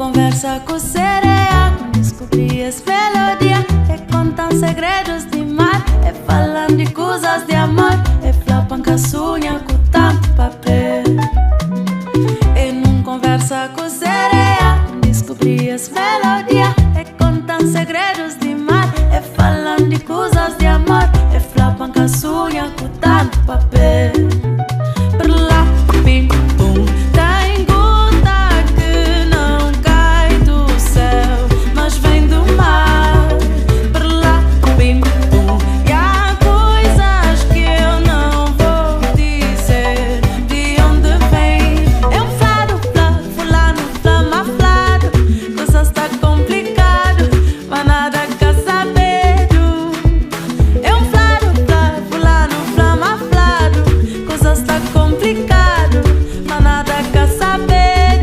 conversa com sereia, descobri as melodias, é contando segredos de mar, é falando de coisas de amor, é flapando com a sunha com tanto papel. E num conversa com sereia, descobri as melodias, é contando segredos de mar, é falando de coisas de amor, é flapando com a sunha com tanto papel. Per lá, pim, pum, tem gota que não cai do céu, mas vem do mar. Per lá, pim, pum, e há coisas que eu não vou dizer de onde vem. É um flado, fulano, flama, flado, coisa está complicado, mas nada quer saber. É um flado, fulano, flama, flado, coisa está complicado, mas nada quer saber.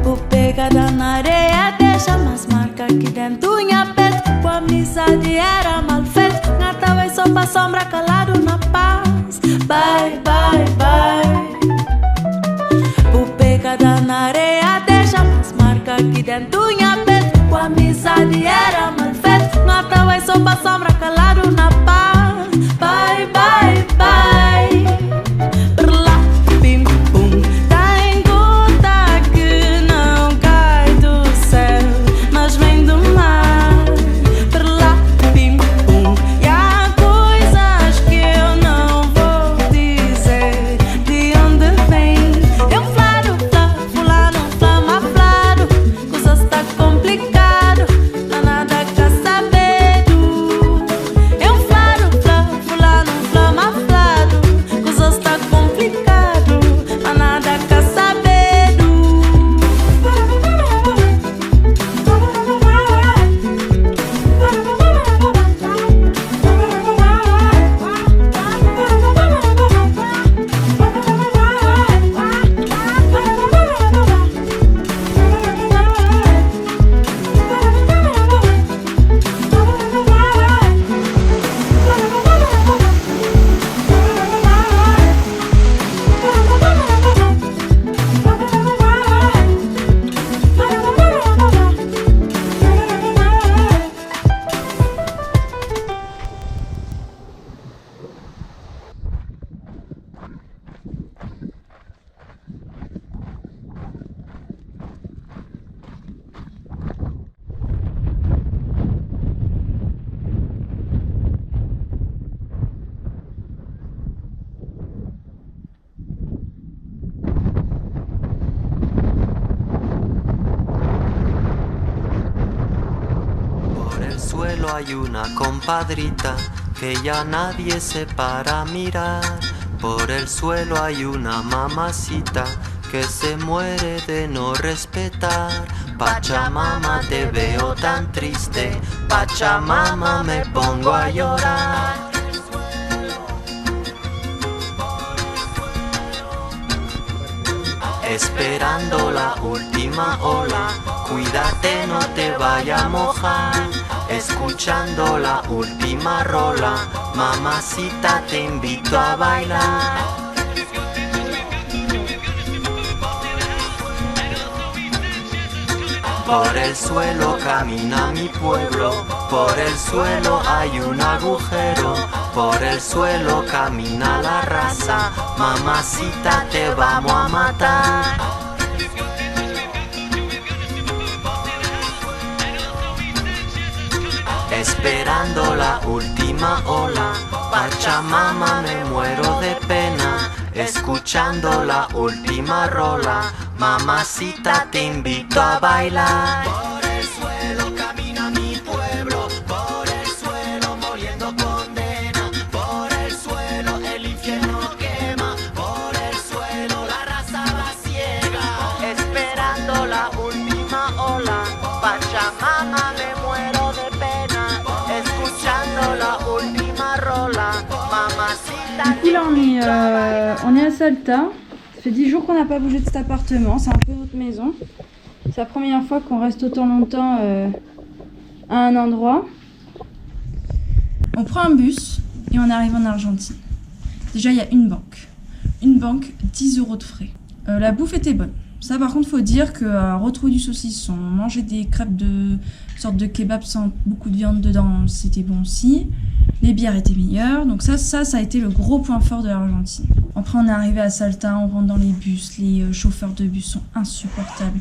O pegada na areia deixa mais marca aqui dentro minha pele. Com a amizade era mal feito, gata vai só pra sombra calado na paz. Bye, bye, bye. O pegada na areia deixa mais marca aqui dentro minha pele. Com a amizade era mal feito, gata vai só pra sombra calado na paz. Bye, bye, bye. Per lá, pim, pum, tem gota que não cai do céu, mas vem do mar. Per lá, pim, pum, e há coisas que eu não vou dizer de onde vem. É um flado, fulano, flama, flado, coisa está complicado, mas nada quer saber. É um flado, fulano, flama, flado, coisa está complicado, mas nada quer saber. Por el suelo hay una compadrita que ya nadie se para a mirar. Por el suelo hay una mamacita que se muere de no respetar. Pachamama, te veo tan triste, Pachamama, me pongo a llorar. Esperando la última ola, cuídate, no te vaya a mojar. Escuchando la última rola, mamacita, te invito a bailar. Por el suelo camina mi pueblo, por el suelo hay un agujero, por el suelo camina la raza, mamacita, te vamos a matar. Esperando la última ola, Pachamama, me muero de pena. Escuchando la última rola, mamacita, te invito a bailar. Por el suelo camina mi pueblo, por el suelo muriendo condena, por el suelo el infierno quema, por el suelo la raza va ciega. Esperando la última ola, Pachamama, me muero de pena. Escuchando la última rola, mamacita. Du coup là on est à Salta, fait 10 jours qu'on n'a pas bougé de cet appartement, c'est un peu notre maison. C'est la première fois qu'on reste autant longtemps à un endroit. On prend un bus et on arrive en Argentine. Déjà, il y a une banque. Une banque, 10 € de frais. La bouffe était bonne. Ça, par contre, faut dire que retrouver du saucisson, manger des crêpes de sorte de kebab sans beaucoup de viande dedans, c'était bon aussi. Les bières étaient meilleures. Donc ça a été le gros point fort de l'Argentine. Après, on est arrivé à Salta, on rentre dans les bus. Les chauffeurs de bus sont insupportables.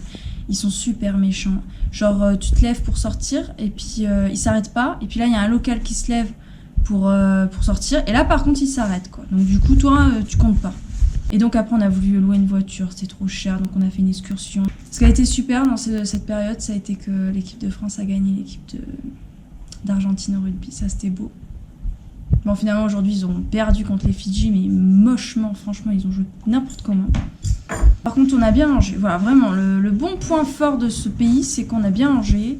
Ils sont super méchants. Genre, tu te lèves pour sortir et puis ils s'arrêtent pas. Et puis là, il y a un local qui se lève pour sortir. Et là, par contre, ils s'arrêtent, quoi. Donc du coup, toi, tu comptes pas. Et donc après, on a voulu louer une voiture. C'était trop cher, donc on a fait une excursion. Ce qui a été super dans cette période, ça a été que l'équipe de France a gagné l'équipe d'Argentine au rugby. Ça, c'était beau. Bon, finalement, aujourd'hui, ils ont perdu contre les Fidji, mais mochement, franchement, ils ont joué n'importe comment. Par contre, on a bien mangé. Voilà, vraiment, le bon point fort de ce pays, c'est qu'on a bien mangé,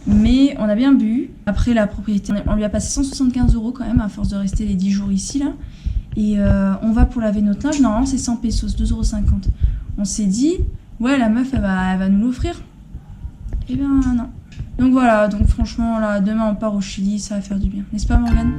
mais on a bien bu. Après, la propriété, on lui a passé 175 € quand même, à force de rester les 10 jours ici, là. Et on va pour laver notre linge, normalement, c'est 100 pesos, 2,50 €. On s'est dit, ouais, la meuf, elle va nous l'offrir. Eh bien, non. Donc voilà, donc franchement, là, demain, on part au Chili, ça va faire du bien. N'est-ce pas, Morgane ?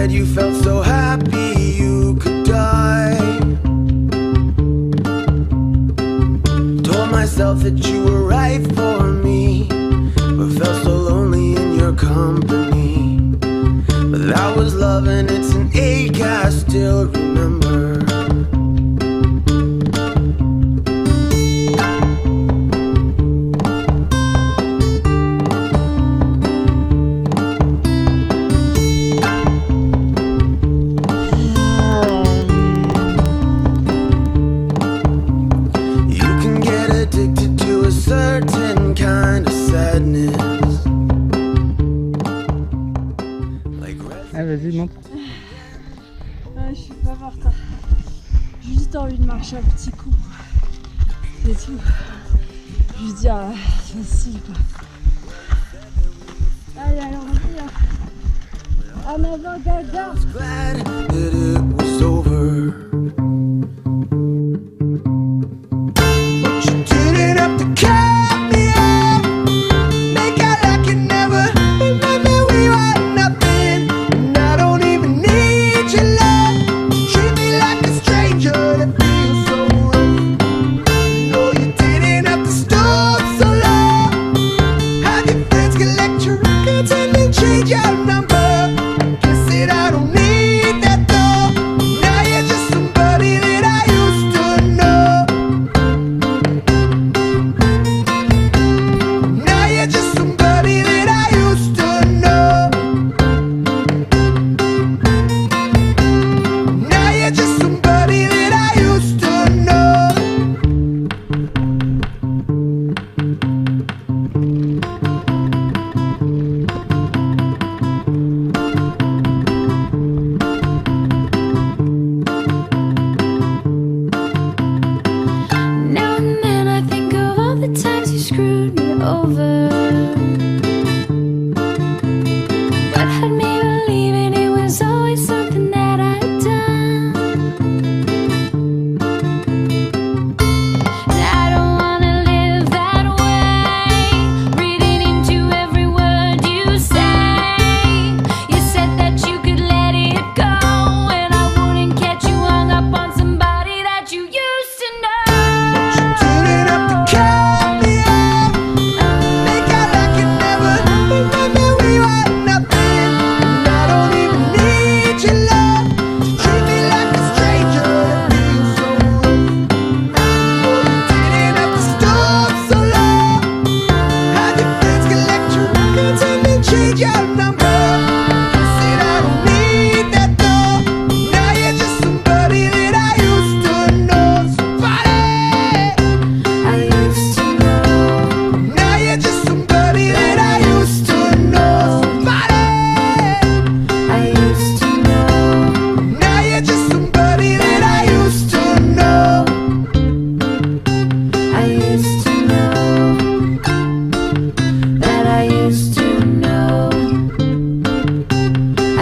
You felt so happy you could die. Told myself that you were right for me, but felt so lonely in your company. But that was love and it's an ache I still remember. Vas-y, montre. Je suis pas partant. J'ai juste envie de marcher un petit coup. C'est tout. Je veux dire, facile quoi. Allez, alors on va en avant, Gaga. Glad that it was over. But you didn't have to cut me off. Make out like you never remember we were nothing. And I don't even need your love. Treat me like a stranger that feels so rough. No, you didn't have to stop so long. Have your friends collect your records and then change your number. Guess that I don't need that though. Now you're just somebody that I used to know. Now you're just somebody that I used to know. Now you're just somebody that I used to know. Now and then I think of all the times you screwed me over, but had me believing it was always something that I'd done. And I don't wanna live that way, reading into every word you say. You said that you could let it go, and I wouldn't catch you hung up on somebody that you used to know. Didn't have to cut me off. Make out like you never remember we were nothing. And I don't even need your love. Treat me like a stranger that feels so rough. No, you didn't have to stop so long. Have your friends collect your records and then change your number. Said I don't need that though. Now you're just somebody that I used to know. Somebody I used to know.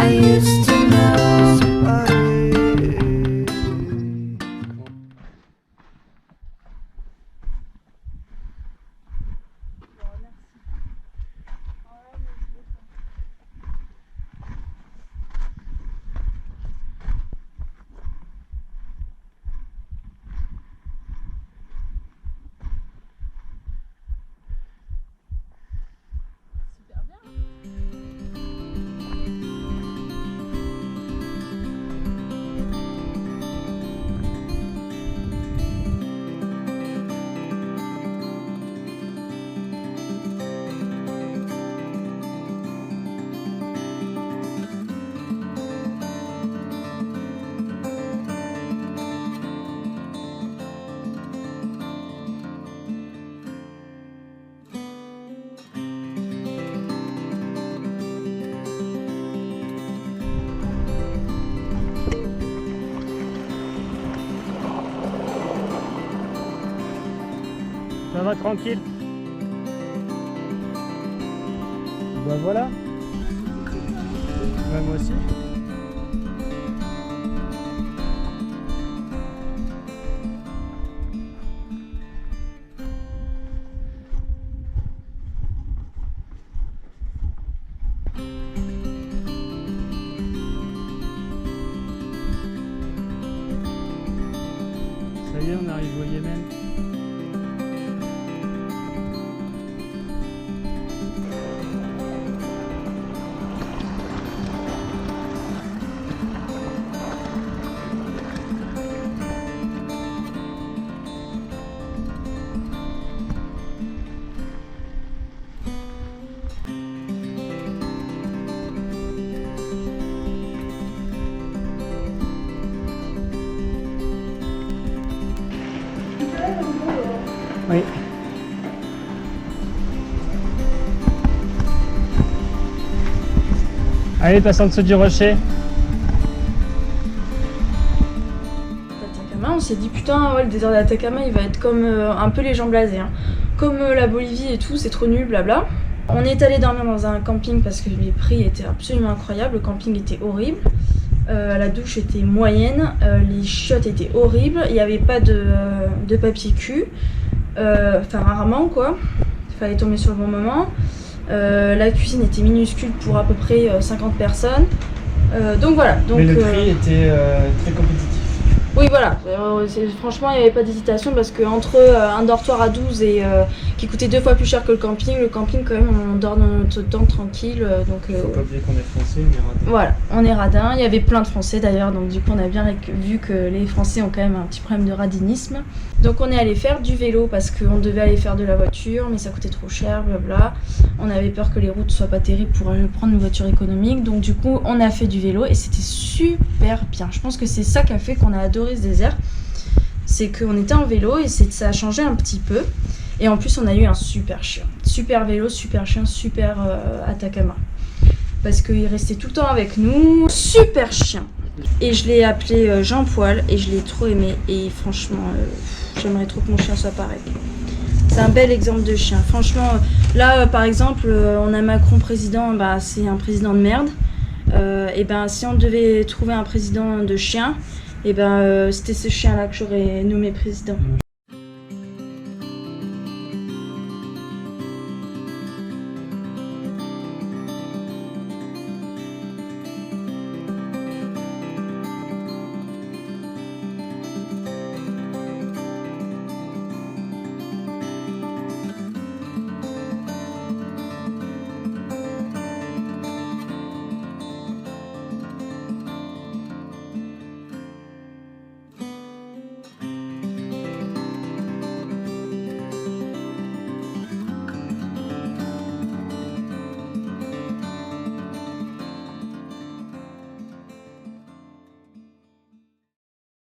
I used to know. somebody. Ça va tranquille. Bah voilà. Bah moi aussi. Ça y est, on arrive au Yémen. Oui. Allez, passe en dessous du rocher. Atacama, on s'est dit putain, ouais, le désert d'Atacama il va être comme un peu les gens blasés, hein. Comme la Bolivie et tout, c'est trop nul, blabla. On est allé dormir dans un camping parce que les prix étaient absolument incroyables, le camping était horrible. La douche était moyenne, les chiottes étaient horribles, il n'y avait pas de papier cul, enfin rarement quoi, il fallait tomber sur le bon moment. La cuisine était minuscule pour à peu près 50 personnes, donc voilà. Donc, mais le prix était très compétitif. Oui voilà, franchement il n'y avait pas d'hésitation parce qu'entre un dortoir à 12 et qui coûtait 2 fois plus cher que le camping quand même on dort dans notre tente tranquille. Donc, faut pas oublier qu'on est français, on est radin. Voilà, on est radin, il y avait plein de Français d'ailleurs, donc du coup on a bien vu que les Français ont quand même un petit problème de radinisme. Donc on est allé faire du vélo parce qu'on devait aller faire de la voiture mais ça coûtait trop cher, blabla. On avait peur que les routes soient pas terribles pour aller prendre une voiture économique, donc du coup on a fait du vélo et c'était super bien. Je pense que c'est ça qui a fait qu'on a adoré ce désert, c'est qu'on était en vélo et ça a changé un petit peu. Et en plus on a eu un super chien, super vélo, super chien, super Atacama. Parce qu'il restait tout le temps avec nous, super chien. Et je l'ai appelé Jean Poil et je l'ai trop aimé et franchement j'aimerais trop que mon chien soit pareil. C'est un bel exemple de chien, franchement. Là par exemple on a Macron président, bah, c'est un président de merde. Et ben si on devait trouver un président de chien, et ben c'était ce chien là que j'aurais nommé président.